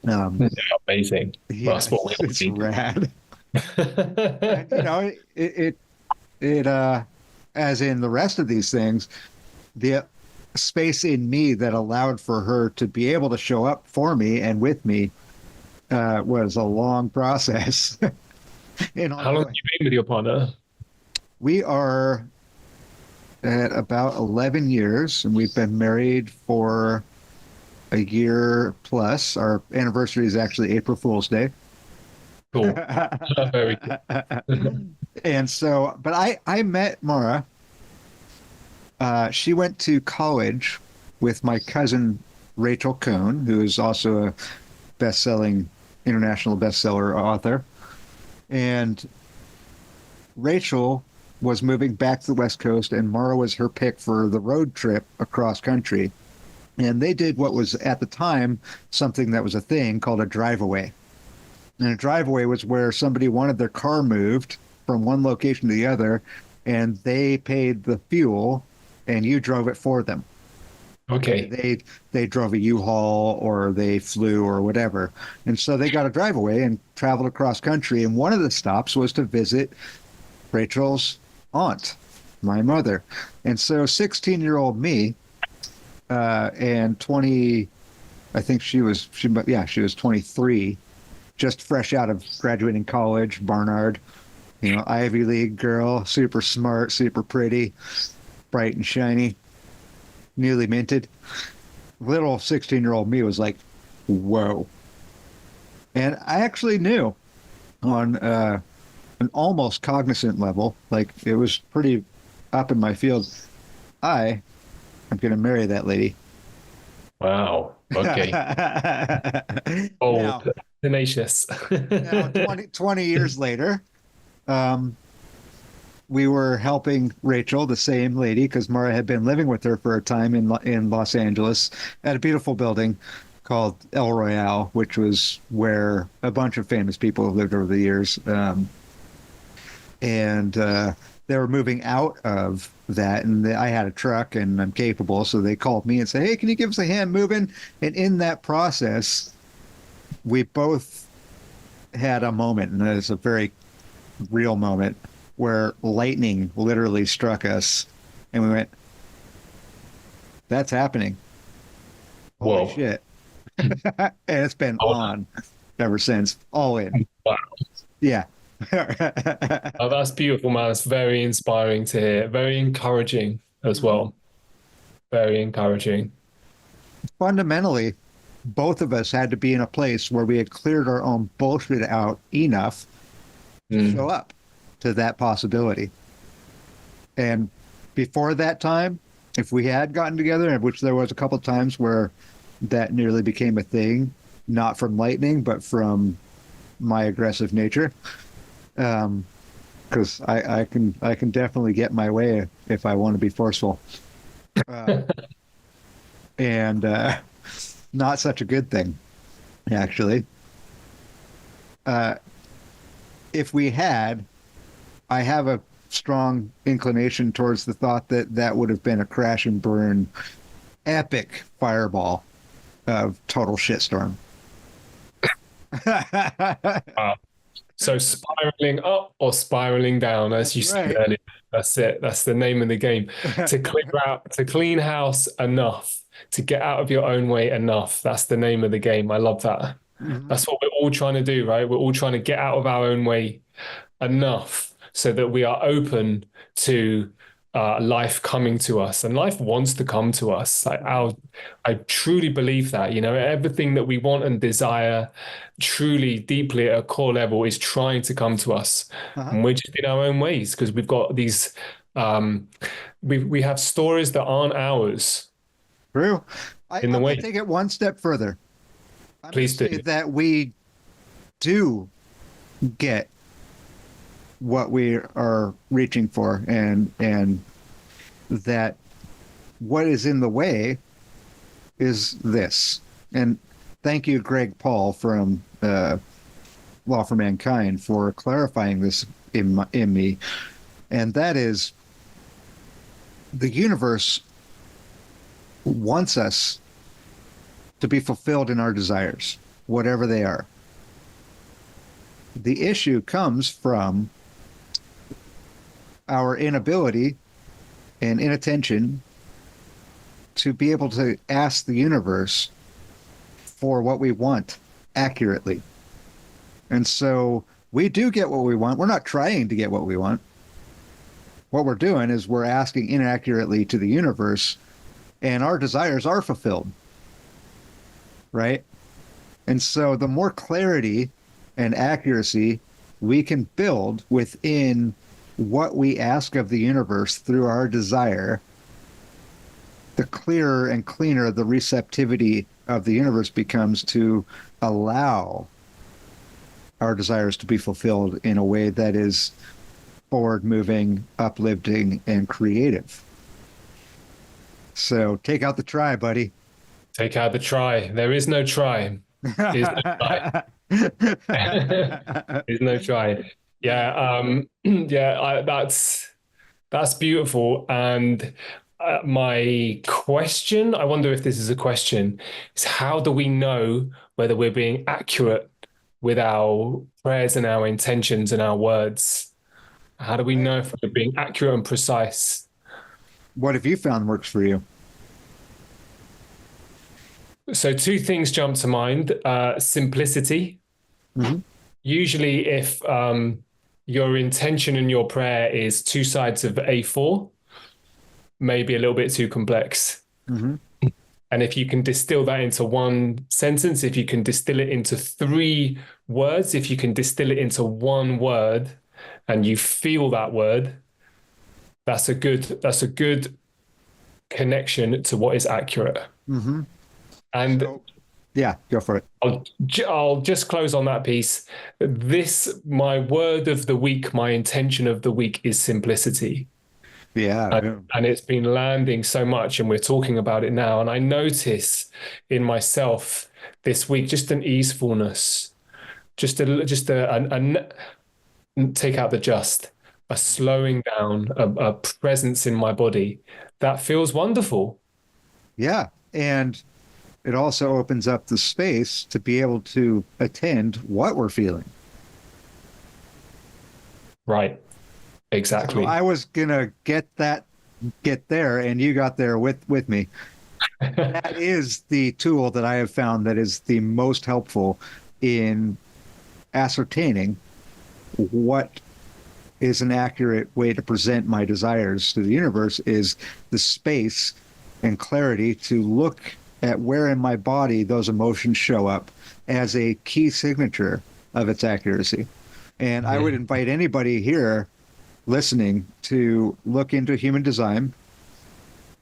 um, Amazing. Well, yeah, that's what we all it's need. rad. And it as in the rest of these things, the space in me that allowed for her to be able to show up for me and with me was a long process in How long have ongoing. you been with your partner? We are at about 11 years, and we've been married for a year plus. Our anniversary is actually April Fool's Day. Cool. Very cool. And so, but I met Mara. She went to college with my cousin Rachel Cohn, who is also a best-selling international bestseller author. And Rachel was moving back to the West Coast, and Mara was her pick for the road trip across country. And they did what was at the time something that was a thing called a drive-away. And a drive-away was where somebody wanted their car moved from one location to the other, and they paid the fuel, and you drove it for them. Okay. They drove a U-Haul or they flew or whatever. And so they got a drive-away and traveled across country. And one of the stops was to visit Rachel's aunt, my mother. And so 16-year-old me and 20, I think she was 23, just fresh out of graduating college, Barnard, Ivy League girl, super smart, super pretty, bright and shiny, newly minted. Little 16-year-old me was like, whoa. And I actually knew on an almost cognizant level, like it was pretty up in my field, I am going to marry that lady. Wow. Okay. now, Bold. Tenacious. now 20 years later, um, we were helping Rachel, the same lady, because Mara had been living with her for a time in Los Angeles at a beautiful building called El Royale, which was where a bunch of famous people have lived over the years. And they were moving out of that, and I had a truck and I'm capable, so they called me and said, "Hey, can you give us a hand moving?" And in that process, we both had a moment, and it's a very real moment, where lightning literally struck us, and we went, "That's happening! Holy Whoa. shit!" And it's been Oh, on ever since, all in. wow. Yeah. Oh, that's beautiful, man. It's very inspiring to hear. Very encouraging as well. Very encouraging. Fundamentally, both of us had to be in a place where we had cleared our own bullshit out enough to show up to that possibility. And before that time, if we had gotten together, which there was a couple of times where that nearly became a thing, not from lightning, but from my aggressive nature, because I can definitely get my way if I want to be forceful, and not such a good thing, actually. If we had, I have a strong inclination towards the thought that that would have been a crash and burn, epic fireball of total shitstorm. Wow. So spiraling up or spiraling down, as you said Right. earlier. That's it. That's the name of the game. To clean house enough, to get out of your own way enough. That's the name of the game. I love that. Mhm. That's what we're all trying to do, right? We're all trying to get out of our own way enough so that we are open to life coming to us, and life wants to come to us. I truly believe that, everything that we want and desire truly deeply at a core level is trying to come to us. Uh-huh. And we're just in our own ways because we've got these, we have stories that aren't ours True. in the I'm way. going to take it one step further. I'm going to Please do. say that we do get what we are reaching for, and that what is in the way is this. And thank you, Greg Paul from Law for Mankind, for clarifying this in me. And that is, the universe wants us to be fulfilled in our desires, whatever they are. The issue comes from our inability and inattention to be able to ask the universe for what we want accurately. And so we do get what we want. We're not trying to get what we want. What we're doing is we're asking inaccurately to the universe, and our desires are fulfilled. Right? And so the more clarity and accuracy we can build within what we ask of the universe through our desire, the clearer and cleaner the receptivity of the universe becomes to allow our desires to be fulfilled in a way that is forward-moving, uplifting, and creative. So take out the try, buddy. Take out the try. There is no try. There's no try. There's no try. Yeah, that's beautiful. And my question, I wonder if this is a question, is how do we know whether we're being accurate with our prayers and our intentions and our words? How do we know if we're being accurate and precise? What have you found works for you? So two things jump to mind. Simplicity. Mm-hmm. Usually if your intention and your prayer is two sides of A4, maybe a little bit too complex. Mm-hmm. And if you can distill that into one sentence, if you can distill it into 3 words, if you can distill it into 1 word and you feel that word, that's a good connection to what is accurate. Mm-hmm. And so, yeah, go for it. I'll just close on that piece. My word of the week, my intention of the week is simplicity. Yeah. And it's been landing so much, and we're talking about it now. And I notice in myself this week just an easefulness, take out the a slowing down, a presence in my body that feels wonderful. Yeah. And it also opens up the space to be able to attend what we're feeling. Right. So Exactly. I was gonna get there, and you got there with me. That is the tool that I have found that is the most helpful in ascertaining what is an accurate way to present my desires to the universe is the space and clarity to look at where in my body those emotions show up as a key signature of its accuracy. And I would invite anybody here listening to look into human design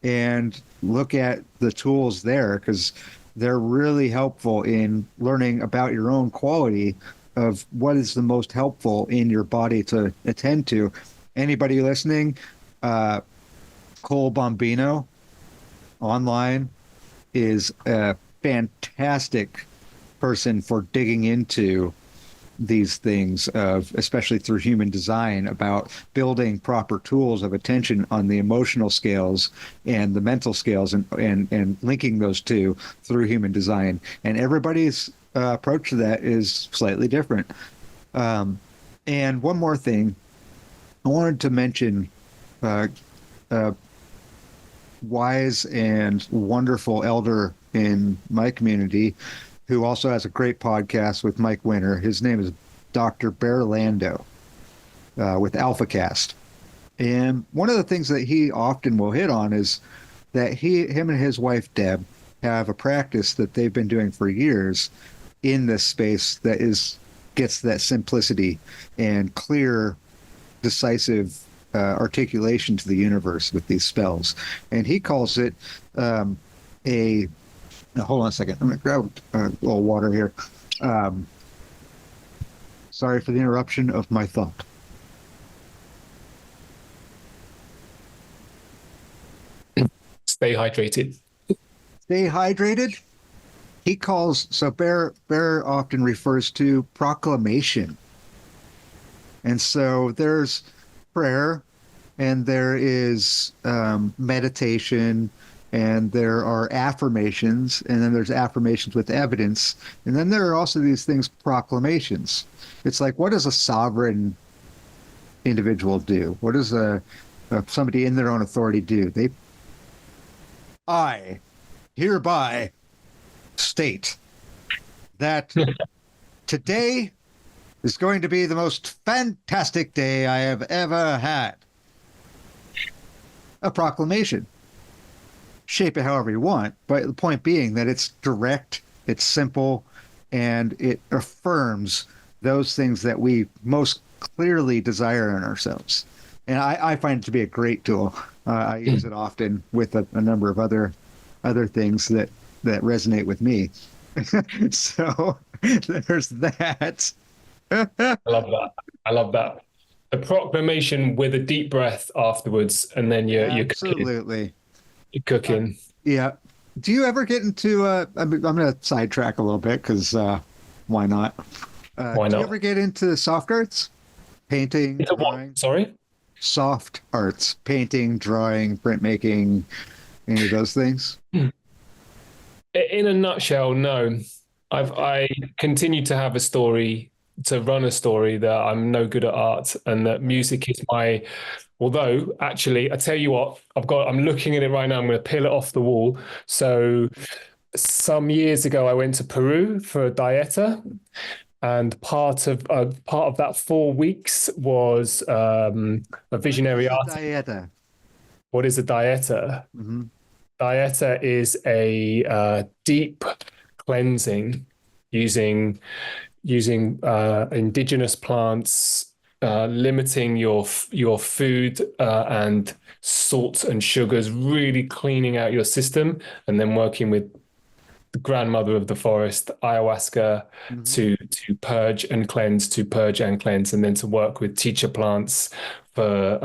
and look at the tools there because they're really helpful in learning about your own quality of what is the most helpful in your body to attend to. Anybody listening, Cole Bombino online is a fantastic person for digging into these things of especially through human design about building proper tools of attention on the emotional scales and the mental scales and linking those two through human design, and everybody's approach to that is slightly different. And one more thing I wanted to mention, uh, a wise and wonderful elder in my community who also has a great podcast with Mike Winter. His name is Dr. Bear Lando with AlphaCast. And one of the things that he often will hit on is that him and his wife, Deb, have a practice that they've been doing for years in this space that gets that simplicity and clear, decisive articulation to the universe with these spells. And he calls it a now, hold on a second. I'm going to grab a little water here. Sorry for the interruption of my thought. Stay hydrated. Stay hydrated. He calls, so Bear often refers to proclamation. And so there's prayer and there is meditation and there are affirmations, and then there's affirmations with evidence, and then there are also these things, proclamations. It's like, what does a sovereign individual do? What does somebody in their own authority do? I hereby state that today is going to be the most fantastic day I have ever had. A proclamation. Shape it however you want, but the point being that it's direct, it's simple, and it affirms those things that we most clearly desire in ourselves. And I find it to be a great tool. I use it often with a number of other things that resonate with me. So there's that. I love that. I love that. The proclamation with a deep breath afterwards, and then you're Absolutely. You're cooking. Yeah. Do you ever get into I'm going to sidetrack a little bit because why not? Why Do not? you ever get into soft arts? Painting, Into drawing? what? Sorry? Soft arts, painting, drawing, printmaking, any of those things? In a nutshell, no. I continue to have to run a story that I'm no good at art, and that music is my. Although, actually, I tell you what, I'm looking at it right now. I'm going to peel it off the wall. So, some years ago, I went to Peru for a dieta, and part of that 4 weeks was a visionary What art. is a dieta? What is a dieta? Mm-hmm. Dieta is a deep cleansing using indigenous plants, limiting your food and salts and sugars, really cleaning out your system, and then working with the grandmother of the forest, ayahuasca, Mhm. to purge and cleanse, to purge and cleanse, and then to work with teacher plants for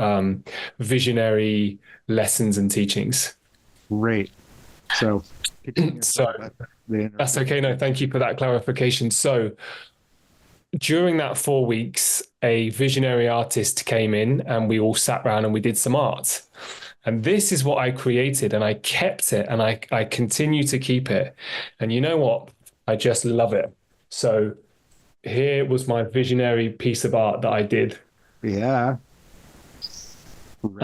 visionary lessons and teachings. Great. So continue. So Sorry about the that's interruption. okay. No, thank you for that clarification. So during that 4 weeks, a visionary artist came in and we all sat around and we did some art. And this is what I created and I kept it and I continue to keep it. And you know what? I just love it. So here was my visionary piece of art that I did. Yeah. Great.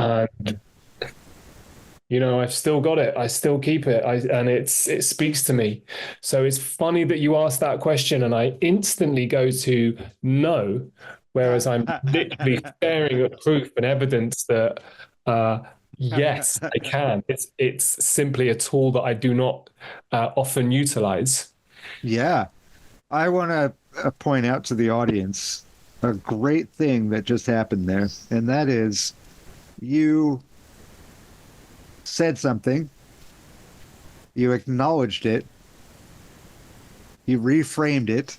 And I've still got it. I still keep it. And it speaks to me. So it's funny that you asked that question, and I instantly go to no, whereas I'm literally staring at proof and evidence that yes, I can. It's simply a tool that I do not often utilize. Yeah. I want to point out to the audience a great thing that just happened there, and that is you said something, you acknowledged it, you reframed it,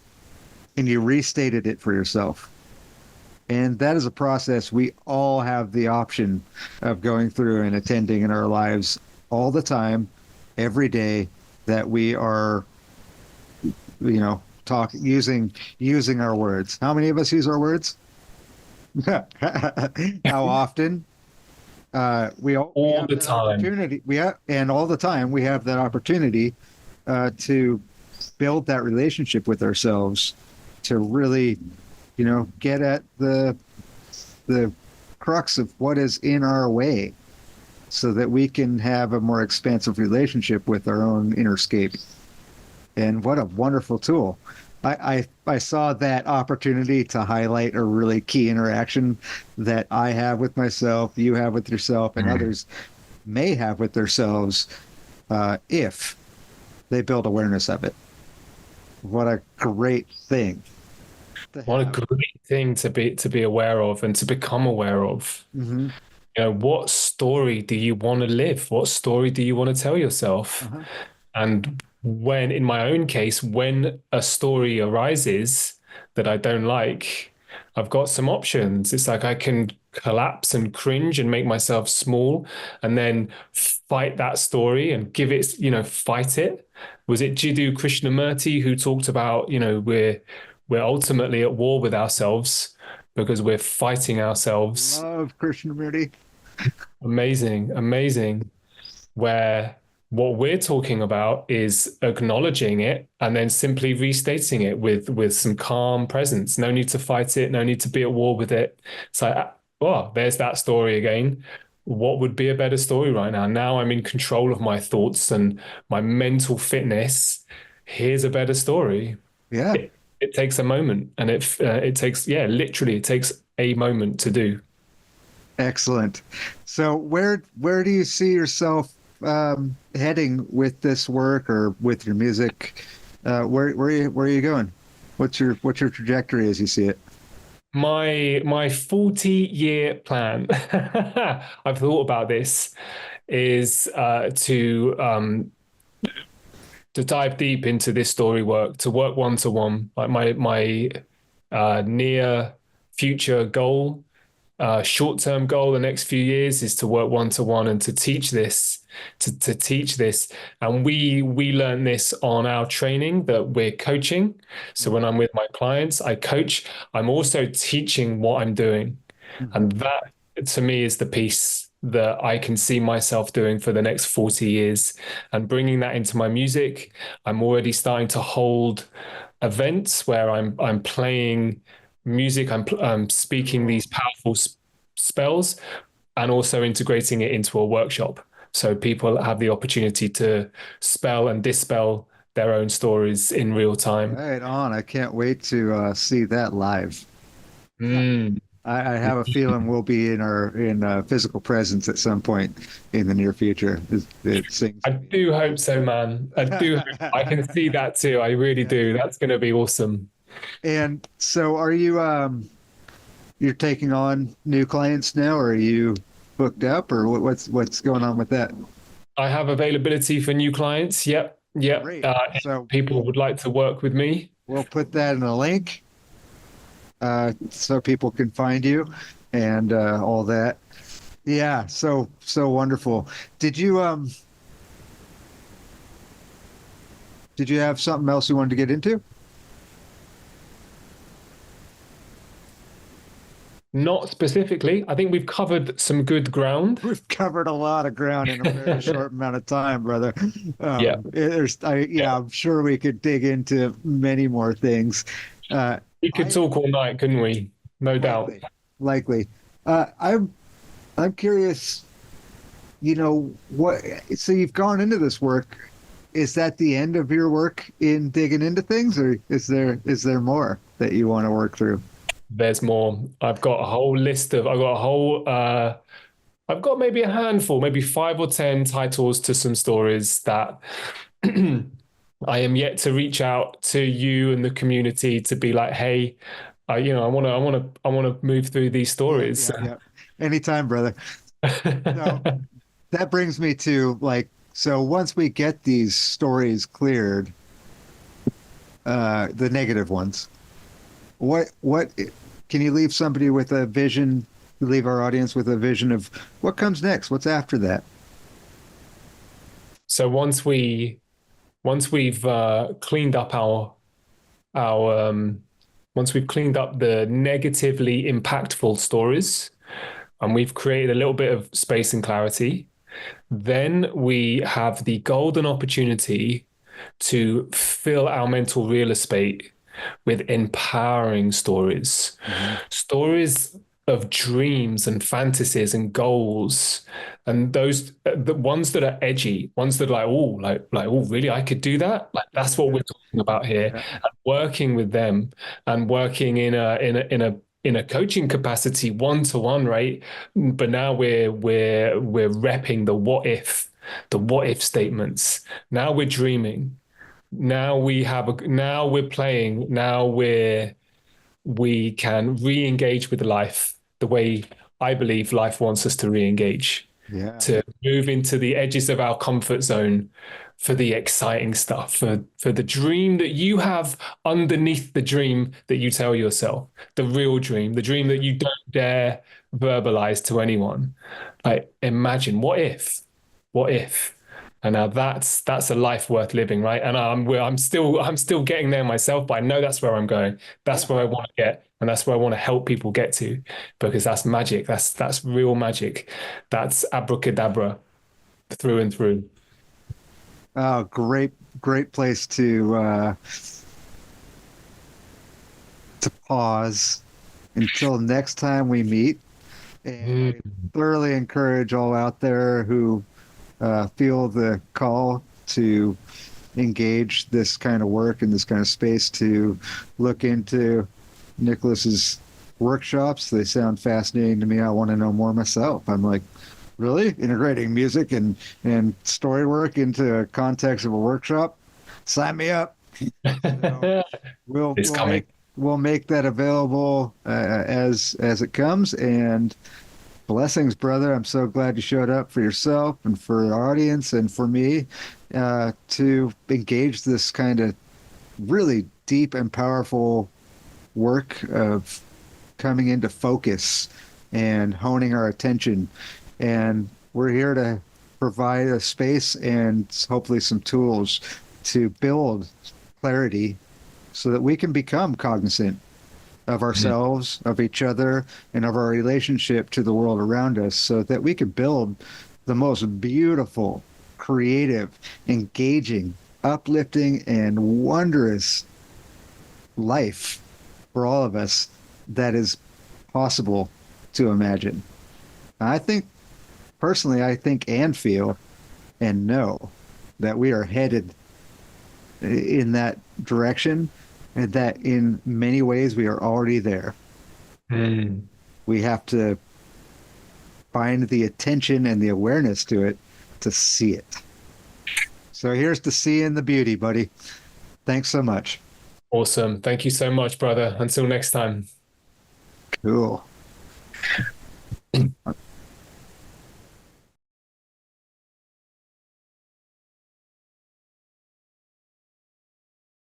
and you restated it for yourself. And that is a process we all have the option of going through and attending in our lives all the time, every day, that we are, talking using our words. How many of us use our words? How often? We All have the that time. opportunity. And all the time we have that opportunity to build that relationship with ourselves, to really, get at the crux of what is in our way, so that we can have a more expansive relationship with our own inner scape. And what a wonderful tool. I saw that opportunity to highlight a really key interaction that I have with myself, you have with yourself, and others may have with themselves if they build awareness of it. What a great thing to What a have. great thing to be aware of and to become aware of. Mm-hmm. What story do you want to live? What story do you want to tell yourself? Uh-huh. And when, in my own case, when a story arises that I don't like, I've got some options. It's like I can collapse and cringe and make myself small and then fight that story and give it, fight it. Was it Jiddu Krishnamurti who talked about, we're ultimately at war with ourselves because we're fighting ourselves. Love Krishnamurti. Amazing, amazing. Where what we're talking about is acknowledging it and then simply restating it with some calm presence. No need to fight it, no need to be at war with it. It's like, oh, there's that story again. What would be a better story right now? Now I'm in control of my thoughts and my mental fitness. Here's a better story. Yeah. It takes a moment, and it takes, yeah, literally, it takes a moment to do. Excellent. So where do you see yourself heading with this work or with your music? Where are you going? What's your trajectory as you see it? My 40-year plan, I've thought about this, is to dive deep into this story work, to work one to one. Like my near future goal, short-term goal the next few years is to work one-to-one and to teach this, to teach this. And we learn this on our training that we're coaching. So when I'm with my clients, I coach. I'm also teaching what I'm doing. Mhm. And that to me is the piece that I can see myself doing for the next 40 years and bringing that into my music. I'm already starting to hold events where I'm playing music, I'm speaking Cool. these powerful spells and also integrating it into a workshop. So people have the opportunity to spell and dispel their own stories in real time. Right on. I can't wait to see that live. Mm. I have a feeling we'll be in physical presence at some point in the near future. It sings. I do hope so, man. I do hope. I can see that too. I really Yeah. do. That's going to be awesome. And so, are you you're taking on new clients now, or are you booked up, or what's going on with that? I have availability for new clients. Yep. Yeah. Great. If So people would like to work with me. we'll put that in a link so people can find you and all that. Yeah, so wonderful. Did you did you have something else you wanted to get into? Not specifically. I think we've covered some good ground. We've covered a lot of ground in a very short amount of time, brother. Yeah. Yeah, I'm sure we could dig into many more things. We could I talk all night, couldn't we? No doubt. likely, likely. I'm curious. You know what? So you've gone into this work. Is that the end of your work in digging into things, or is there more that you want to work through? There's more. I've got maybe a handful, maybe 5 or 10 titles to some stories that I am yet to reach out to you and the community to be like, hey, I want to move through these Yeah, stories. yeah, yeah. Anytime, brother. So that brings me to like, so once we get these stories cleared, the negative ones, what can you leave somebody with a vision, leave our audience with a vision of what comes next? What's after that? So once we've cleaned up our once we've cleaned up the negatively impactful stories and we've created a little bit of space and clarity, then we have the golden opportunity to fill our mental real estate with empowering stories, Mm-hmm. stories of dreams and fantasies and goals, and those the ones that are edgy, ones that are oh, really, I could do that. Like that's what we're talking about here. Yeah, And working with them and working in a coaching capacity, one to one, right? But now we're repping the what if statements. Now we're dreaming. Now we're playing. Now we can re-engage with life the way I believe life wants us to re-engage, yeah, to move into the edges of our comfort zone for the exciting stuff, for the dream that you have underneath the dream that you tell yourself, the real dream, the dream that you don't dare verbalize to anyone. Like imagine, what if? And now that's a life worth living, right? And I'm still getting there myself, but I know that's where I'm going. That's yeah. where I want to get, and that's where I want to help people get to, because that's magic. That's real magic. That's abracadabra through and through. Oh, great place to pause until next time we meet. And Mm. I thoroughly encourage all out there who feel the call to engage this kind of work in this kind of space to look into Nicholas's workshops. They sound fascinating to me. I want to know more myself. I'm like, really? Integrating music and story work into a context of a workshop? Sign me up. So we'll It's we'll coming. make that available as it comes. And blessings, brother. I'm so glad you showed up for yourself and for our audience and for me to engage this kind of really deep and powerful work of coming into focus and honing our attention. And we're here to provide a space and hopefully some tools to build clarity so that we can become cognizant of ourselves, of each other, and of our relationship to the world around us so that we can build the most beautiful, creative, engaging, uplifting, and wondrous life for all of us that is possible to imagine. I think, personally, I think and feel and know that we are headed in that direction and that in many ways we are already there. Mm. We have to find the attention and the awareness to it to see it. So here's to seeing the beauty, buddy. Thanks so much. Awesome. Thank you so much, brother. Until next time. Cool.